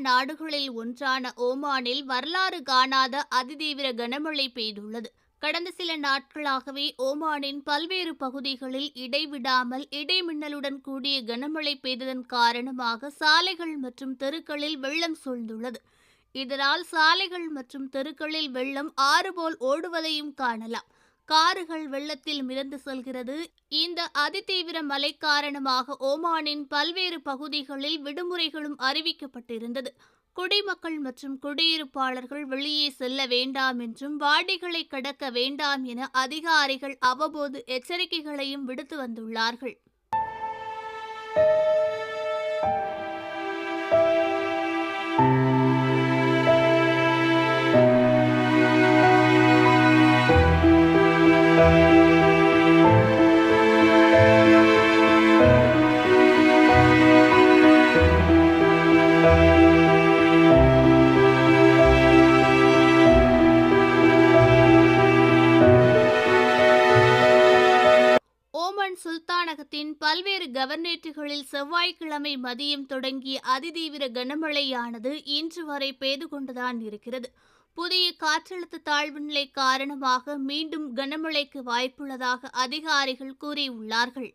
நாடுகளில் ஒன்றான ஓமானில் வரலாறு காணாத அதிதீவிர கனமழை பெய்துள்ளது. கடந்த சில நாட்களாகவே ஓமானின் பல்வேறு பகுதிகளில் இடைவிடாமல் இடைமின்னலுடன் கூடிய கனமழை பெய்ததன் காரணமாக சாலைகள் மற்றும் தெருக்களில் வெள்ளம் சூழ்ந்துள்ளது. இதனால் சாலைகள் மற்றும் தெருக்களில் வெள்ளம் ஆறுபோல் ஓடுவதையும் காணலாம். கார்கள் வெள்ளத்தில் மிதந்து செல்கிறது. இந்த அதிதீவிர மழை காரணமாக ஓமானின் பல்வேறு பகுதிகளில் விடுமுறைகளும் அறிவிக்கப்பட்டிருந்தது. குடிமக்கள் மற்றும் குடியிருப்பாளர்கள் வெளியே செல்ல வேண்டாம் என்றும் வாடிகளை கடக்க வேண்டாம் என அதிகாரிகள் அவ்வப்போது எச்சரிக்கைகளையும் விடுத்து வந்துள்ளார்கள். ஓமன் சுல்தானகத்தின் பல்வேறு கவர்னரேட்டுகளில் செவ்வாய்க்கிழமை மதியம் தொடங்கிய அதிதீவிர கனமழையானது இன்று வரை பெய்து கொண்டுதான் இருக்கிறது. புதிய காற்றழுத்த தாழ்வு நிலை காரணமாக மீண்டும் கனமழைக்கு வாய்ப்புள்ளதாக அதிகாரிகள் கூறியுள்ளார்கள்.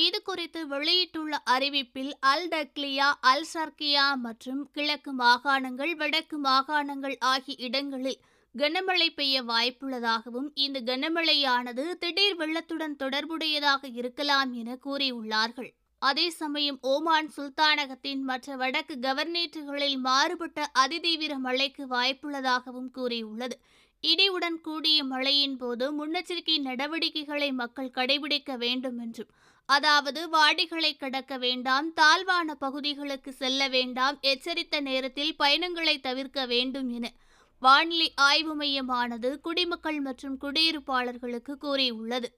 இது குறித்து வெளியிட்டுள்ள அறிவிப்பில் அல் டக்லியா, அல் ஷர்கியா மற்றும் கிழக்கு மாகாணங்கள், வடக்கு மாகாணங்கள் ஆகிய இடங்களில் கனமழை பெய்ய வாய்ப்புள்ளதாகவும் இந்த கனமழையானது திடீர் வெள்ளத்துடன் தொடர்புடையதாக இருக்கலாம் என கூறியுள்ளார்கள். அதே சமயம் ஓமான் சுல்தானகத்தின் மற்ற வடக்கு கவர்னரேட்டுகளில் மாறுபட்ட அதிதீவிர மழைக்கு வாய்ப்புள்ளதாகவும் கூறியுள்ளது. இடியுடன் கூடிய மழையின் போது முன்னெச்சரிக்கை நடவடிக்கைகளை மக்கள் கடைபிடிக்க வேண்டும் என்றும், அதாவது வாடிகளை கடக்க வேண்டாம், தாழ்வான பகுதிகளுக்கு செல்ல வேண்டாம், எச்சரித்த நேரத்தில் பயணங்களை தவிர்க்க வேண்டும் என வானிலை ஆய்வு மையமானது குடிமக்கள் மற்றும் குடியிருப்பாளர்களுக்கு கூறியுள்ளது.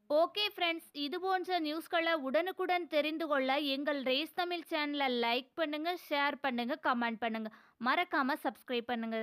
ஓகே ஃப்ரெண்ட்ஸ், இது போன்ற நியூஸ்களை உடனுக்குடன் தெரிந்து கொள்ள எங்கள் ரேஸ் தமிழ் சேனலை லைக் பண்ணுங்க, ஷேர் பண்ணுங்க, கமெண்ட் பண்ணுங்க, மறக்காம சப்ஸ்கிரைப் பண்ணுங்க.